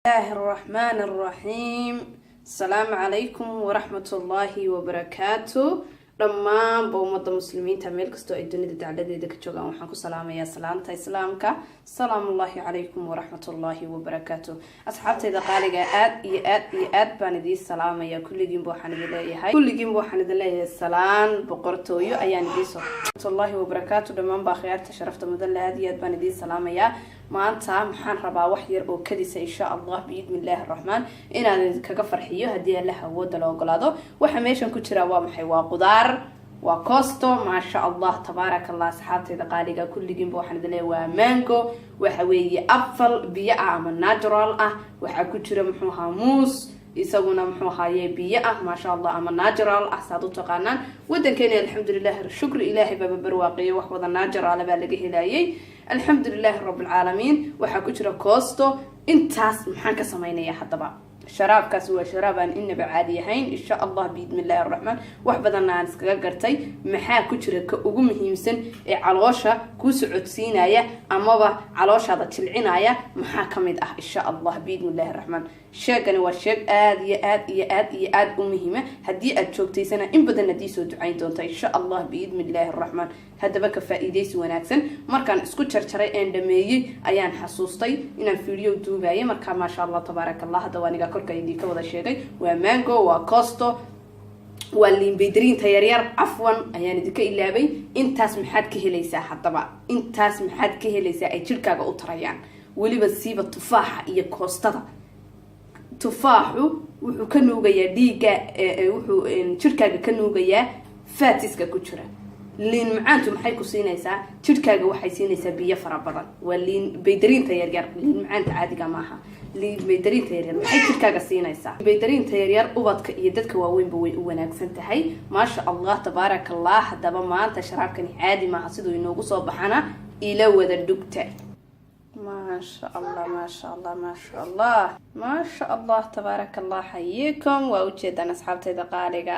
الله الرحمن الرحيم. السلام عليكم ورحمة الله وبركاته. dhammaan ummadda muslimiinta meel kasto ay dunida dacaladeeda ka joogaan waxaan ku salaamayaa salaanta islaamka. Salaamullaahi calaykum waraxmatullaahi wabarakaatuh. Asxaabtayda qaaliga aad baan idiin salaamayaa. Kulligiinba waxaan idin leeyahay salaan boqortooyo ayaan idiin soo waraxmatullaahi wabarakaatuh. dhammaan baa khiyaarta sharafta mudan leh aad baan idiin salaamayaa. maanta maxaan rabaa wax yar oo kadisa insha Allah biidmillaahi rahmaan inaan kaga farxiyo hadii Allah awooda la ogolaado. waxa meeshan ku jira waa maxay? waa qudaar, waa kosto, ma sha Allah tabarakallah. asxaabtayda qaaliga kulligiinba waxaan idin leeyahay waa mango, waxa weeye apple biyo ama natural ah, waxa ku jira muxuu ahaa muus isaguna muxuu ahaayay biyo ah ma sha Allah ama natural ah saad u taqaanaan. wadankeena alxamdulillah shukr ilaahi baba barwaaqay wax wada natural baa laga helayay alxamdulillah rabbil alamin. waxa ku jira kosto intaas maxaan ka sameeynayaa hadaba sharaabkaas waa sharaabaan inaba caadi ahayn insha Allah biidmillaahi arrahmaan. wax badan aan iskaga gartay maxaa ku jira ka ugu muhiimsan ee caloosha ku socodsiinaya amaba calooshaada jilcinaya maxaa kamid ah insha Allah biidmillaahi arrahmaan. sheegani waa sheeg aad u muhiim ah hadii aad joogtaysana in badan hadii soo ducayn doonto insha Allah biidmillaahi arrahmaan. hadaba ka faa'iideysi wanaagsan. markaan isku jarjaray ee dhameeyay ayaan xasuustay inaan video duubayo marka ma sha Allah tabarakallah. hada waaniga korka idin ka wada sheegay waa mango, waa kosto, waa liin beydriinta yaryar afwan ayaan idinka ilaabay. intaas maxaad ka helaysaa hadaba? intaas maxaad ka helaysaa ay jirkaaga u tarayaan waliba siiba tufaaxa iyo koostada. tufaaxu wuxuu ka nuugayaa dhiiga, wuxuu jirkaaga ka nuugayaa faatiska ku jira. liin macaantu maxay ku siinaysaa? jirkaaga waxay siinaysaa biyo fara badan. waa liin beydriinta yaryar, liin macaanta caadiga maaha. liin beydriinta yaryar maxay jirkaaga siinaysaa? beydriinta yaryar ubadka iyo dadka waaweynba way u wanaagsan tahay ma sha Allah tabarakallah. hadaba maanta sharaabkani caadi maaha sidoo inoogu soo baxana ila wada dhugta. ما شاء الله ما شاء الله ما شاء الله ما شاء الله تبارك الله. حييكم وأوجدنا أصحابتي دقائق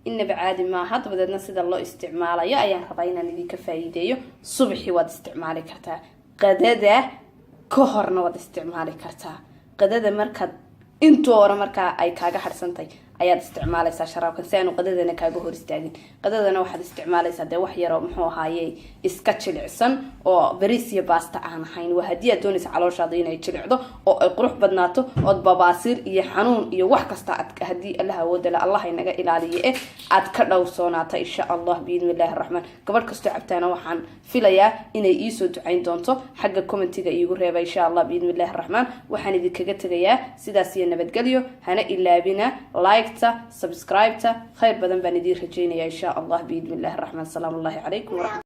إن بعادي ما هاد بدنا سيد الله استعماله يا أيها ربعنا ندي كفايدة صبحي واد استعمالي كرتا قدادة كهرنا واد استعمالي كرتا قدادة مركز انتو ورا مركا أي كاجا حرسنتي ayaad isticmaalaysaa sharaabkan si aanu qadadana kaaga hor istaagin. qadadana waxaad isticmaalaysaa de wax yar oo muxuu ahaayay iska jilicsan oo bariis iyo baasta aan ahayn. waa hadii aad doonayso calooshaada inay jilicdo oo ay qurux badnaato oo babaasir iyo xanuun iyo wax kasta aad hadii Allah awooda la Allah inaga ilaaliyo aad ka dhowrsoonaato insha Allah biidmillaahi arrahmaan. gabadh kasto cabtaana waxaan filayaa inay ii soo ducayn doonto xagga commentiga iigu reeba insha Allah biidmillaahi arrahmaan. waxaan idinkaga tagayaa sidaas iyo nabadgelyo. hana ilaabina like subscribe خير بدن بندير رجينا إن شاء الله بإذن الله الرحمن. السلام الله عليكم ورحمة